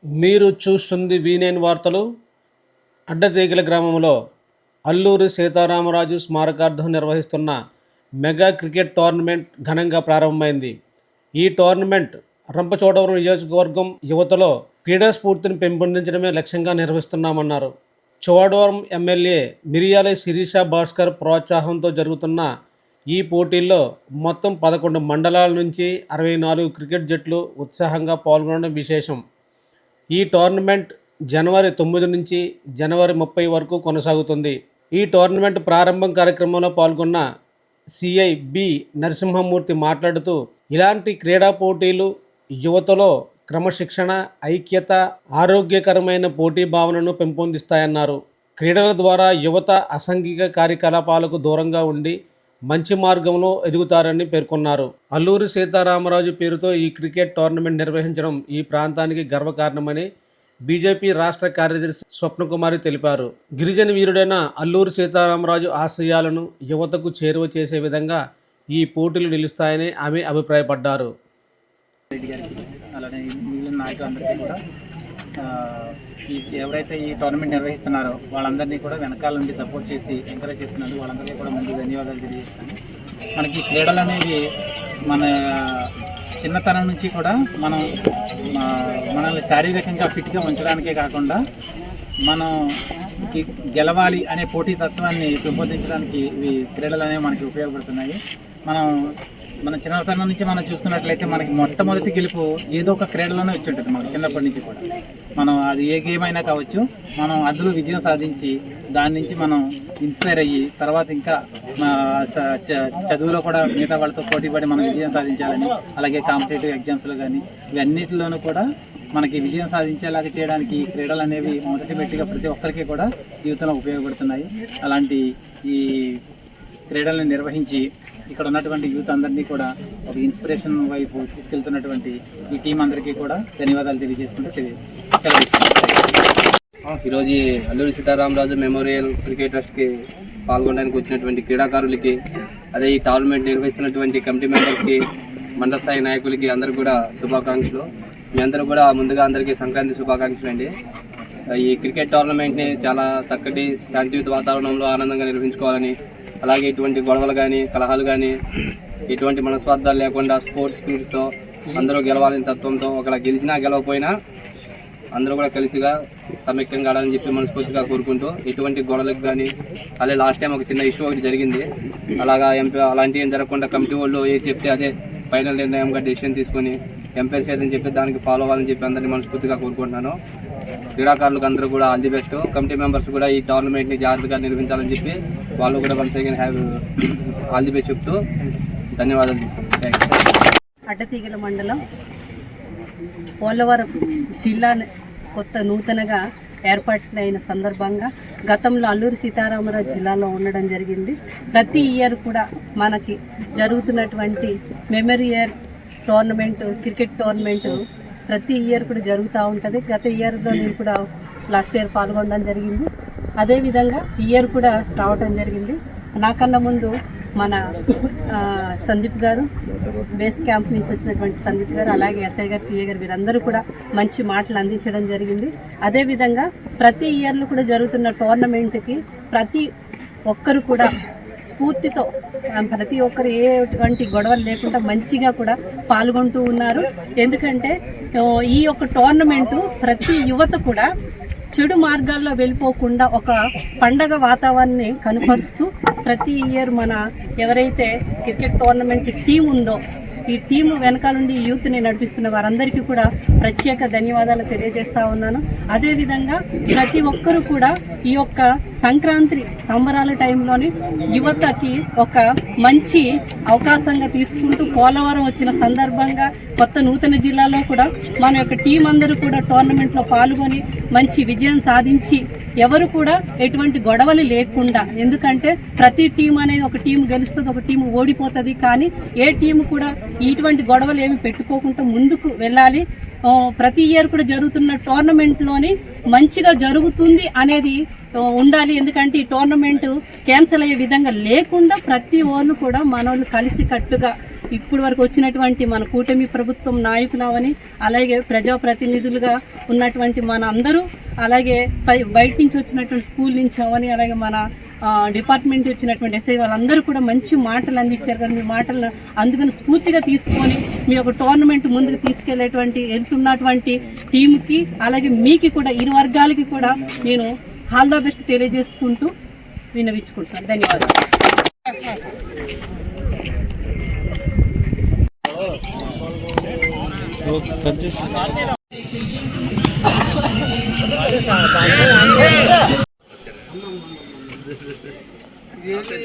మీరు చూస్తుంది V9 వార్తలు. అడ్డతీగల గ్రామంలో అల్లూరి సీతారామరాజు స్మారకార్థం నిర్వహిస్తున్న మెగా క్రికెట్ టోర్నమెంట్ ఘనంగా ప్రారంభమైంది. ఈ టోర్నమెంట్ రంపచోడవరం నియోజకవర్గం యువతలో క్రీడా స్ఫూర్తిని పెంపొందించడమే లక్ష్యంగా నిర్వహిస్తున్నామన్నారు. చోడవరం ఎమ్మెల్యే మిరియాల శిరీష భాస్కర్ ప్రోత్సాహంతో జరుగుతున్న ఈ పోటీల్లో మొత్తం 11 మండలాల నుంచి 64 క్రికెట్ జట్లు ఉత్సాహంగా పాల్గొనడం విశేషం. ఈ టోర్నమెంట్ జనవరి 9 నుంచి జనవరి 30 వరకు కొనసాగుతుంది. ఈ టోర్నమెంట్ ప్రారంభం కార్యక్రమంలో పాల్గొన్న సిఐ బి నరసింహమూర్తి మాట్లాడుతూ, ఇలాంటి క్రీడా పోటీలు యువతలో క్రమశిక్షణ, ఐక్యత, ఆరోగ్యకరమైన పోటీ భావనను పెంపొందిస్తాయన్నారు. క్రీడల ద్వారా యువత అసాంఘిక కార్యకలాపాలకు దూరంగా ఉండి మంచి మార్గంలో ఎదుగుతారని పేర్కొన్నారు. అల్లూరి సీతారామరాజు పేరుతో ఈ క్రికెట్ టోర్నమెంట్ నిర్వహించడం ఈ ప్రాంతానికి గర్వకారణమని బీజేపీ రాష్ట్ర కార్యదర్శి స్వప్నకుమారి తెలిపారు. గిరిజన వీరుడైన అల్లూరి సీతారామరాజు ఆశయాలను యువతకు చేరువ చేసే విధంగా ఈ పోటీలు నిలుస్తాయని ఆమె అభిప్రాయపడ్డారు. అలానే మిగిలిన నాయకులందరికీ కూడా ఎవరైతే ఈ టోర్నమెంట్ నిర్వహిస్తున్నారో వాళ్ళందరినీ కూడా వెనకాల నుండి సపోర్ట్ చేసి ఎంకరేజ్ చేస్తున్నారు. వాళ్ళందరికీ కూడా ముందు ధన్యవాదాలు తెలియజేస్తాను. మనకి క్రీడలు అనేవి మన చిన్నతనం నుంచి కూడా మనల్ని శారీరకంగా ఫిట్గా ఉంచడానికే కాకుండా మనం గెలవాలి అనే పోటీతత్వాన్ని పెంపొందించడానికి ఇవి క్రీడలు అనేవి మనకి ఉపయోగపడుతున్నాయి. మన చిన్నతనం నుంచి మనం చూసుకున్నట్లయితే మనకి మొట్టమొదటి గెలుపు ఏదో ఒక క్రీడలోనే వచ్చి ఉంటుంది. మనకు చిన్నప్పటి నుంచి కూడా మనం అది ఏ గేమ్ అయినా కావచ్చు, మనం అందులో విజయం సాధించి దాని నుంచి మనం ఇన్స్పైర్ అయ్యి తర్వాత ఇంకా చదువులో కూడా మిగతా వాళ్ళతో పోటీపడి మనం విజయం సాధించాలని, అలాగే కాంపిటేటివ్ ఎగ్జామ్స్లో కానీ ఇవన్నిటిలోనూ కూడా మనకి విజయం సాధించేలాగా చేయడానికి ఈ క్రీడలు అనేవి మొదటి పెట్టిగా ప్రతి ఒక్కరికి కూడా జీవితంలో ఉపయోగపడుతున్నాయి. అలాంటి ఈ క్రీడలను నిర్వహించి ఇక్కడ ఉన్నటువంటి యూత్ అందరినీ కూడా ఒక ఇన్స్పిరేషన్ వైపు తీసుకెళ్తున్నటువంటి ఈ టీం అందరికీ కూడా ధన్యవాదాలు తెలియజేసుకుంటూ ఈరోజు అల్లూరి సీతారామరాజు మెమోరియల్ క్రికెట్ ట్రస్ట్కి పాల్గొనడానికి వచ్చినటువంటి క్రీడాకారులకి, అదే ఈ టోర్నమెంట్ నిర్వహిస్తున్నటువంటి కమిటీ మెంబర్స్కి, మండల స్థాయి నాయకులకి అందరూ కూడా శుభాకాంక్షలు. మీ అందరూ కూడా ముందుగా అందరికీ సంక్రాంతి శుభాకాంక్షలు అండి. ఈ క్రికెట్ టోర్నమెంట్ని చాలా చక్కటి శాంతియుత వాతావరణంలో ఆనందంగా నిర్వహించుకోవాలని, అలాగే ఇటువంటి గొడవలు కానీ కలహాలు కానీ ఎటువంటి మనస్వార్థాలు లేకుండా స్పోర్ట్స్ స్పిరిట్స్తో అందరూ గెలవాలని తత్వంతో, ఒకలా గెలిచినా గెలవకపోయినా అందరూ కూడా కలిసిగా సమైక్యంగా ఆడాలని చెప్పి మనస్ఫూర్తిగా కోరుకుంటూ, ఎటువంటి గొడవలకు కానీ, అలాగే లాస్ట్ టైం ఒక చిన్న ఇష్యూ ఒకటి జరిగింది, అలాంటివి ఏం జరగకుండా కమిటీ వాళ్ళు ఏది చెప్తే అదే ఫైనల్ నిర్ణయంగా డెసిషన్ తీసుకొని ఎంపైర్ చేద్దని చెప్పి దానికి ఫాలో అవ్వాలని చెప్పి అందరినీ మనస్ఫూర్తిగా కోరుకుంటున్నాను. క్రీడాకారులకు అందరూ కూడా all the best. Committee members కూడా ఈ టోర్నమెంట్ని జాగ్రత్తగా నిర్వహించాలని చెప్పి వాళ్ళు కూడా once again all the best చెప్తూ ధన్యవాదాలు తీసుకుంటాను. అడ్డతీగల మండలం పోలవరం జిల్లా నూతనగా ఏర్పాటైన సందర్భంగా గతంలో అల్లూరి సీతారామరాజు జిల్లాలో ఉండడం జరిగింది. ప్రతి ఇయర్ కూడా మనకి జరుగుతున్నటువంటి మెమోరియల్ టోర్నమెంట్, క్రికెట్ టోర్నమెంట్ ప్రతి ఇయర్ కూడా జరుగుతూ ఉంటుంది. గత ఇయర్లో నేను కూడా లాస్ట్ ఇయర్ పాల్గొనడం జరిగింది. అదేవిధంగా ఈ ఇయర్ కూడా రావడం జరిగింది. నాకన్నా ముందు మన సందీప్ గారు, బేస్ క్యాంప్ నుంచి వచ్చినటువంటి సందీప్ గారు, అలాగే ఎస్ఐ గారు, సిఏ గారు, వీరందరూ కూడా మంచి మాటలు అందించడం జరిగింది. అదేవిధంగా ప్రతి ఇయర్లో కూడా జరుగుతున్న టోర్నమెంట్కి ప్రతి ఒక్కరు కూడా స్ఫూర్తితో ప్రతి ఒక్కరు ఎటువంటి గొడవలు లేకుండా మంచిగా కూడా పాల్గొంటూ ఉన్నారు. ఎందుకంటే ఈ యొక్క టోర్నమెంటు ప్రతి యువత కూడా చెడు మార్గాల్లో వెళ్ళిపోకుండా ఒక పండగ వాతావరణాన్ని కనపరుస్తూ ప్రతి ఇయర్ మన ఎవరైతే క్రికెట్ టోర్నమెంట్ టీం ఉందో ఈ టీము వెనకాలండి యూత్ని నడిపిస్తున్న వారందరికీ కూడా ప్రత్యేక ధన్యవాదాలు తెలియజేస్తా ఉన్నాను. అదేవిధంగా ప్రతి ఒక్కరూ కూడా ఈ యొక్క సంక్రాంతి సంబరాల టైంలోని యువతకి ఒక మంచి అవకాశంగా తీసుకుంటూ పోలవరం వచ్చిన సందర్భంగా కొత్త నూతన జిల్లాలో కూడా మన యొక్క టీం అందరూ కూడా టోర్నమెంట్లో పాల్గొని మంచి విజయం సాధించి ఎవరు కూడా ఎటువంటి గొడవలు లేకుండా, ఎందుకంటే ప్రతి టీం అనేది ఒక టీం గెలుస్తుంది, ఒక టీం ఓడిపోతుంది, కానీ ఏ టీం కూడా ఇటువంటి గొడవలు ఏమి పెట్టుకోకుండా ముందుకు వెళ్ళాలి. ప్రతి ఇయర్ కూడా జరుగుతున్న టోర్నమెంట్లోని మంచిగా జరుగుతుంది అనేది ఉండాలి. ఎందుకంటే ఈ టోర్నమెంట్ క్యాన్సిల్ అయ్యే విధంగా లేకుండా ప్రతి ఓళ్ళు కూడా మనోళ్ళు కలిసి కట్టుగా ఇప్పుడు వరకు వచ్చినటువంటి మన కూటమి ప్రభుత్వం నాయకులవని, అలాగే ప్రజాప్రతినిధులుగా ఉన్నటువంటి మన అందరూ, అలాగే బయట నుంచి వచ్చినటువంటి స్కూల్ నుంచి అవని, అలాగే మన డిపార్ట్మెంట్ వచ్చినటువంటి ఎస్ఐ వాళ్ళందరూ కూడా మంచి మాటలు అందించారు కదా. మీ మాటలను అందుకని స్ఫూర్తిగా తీసుకొని మీ యొక్క టోర్నమెంట్ ముందుకు వెళ్తున్నటువంటి టీముకి, అలాగే మీకు కూడా ఇరు వర్గాలకి కూడా నేను ఆల్ ద బెస్ట్ తెలియజేసుకుంటూ విన్నవించుకుంటున్నాను. ధన్యవాదాలు. ఓకే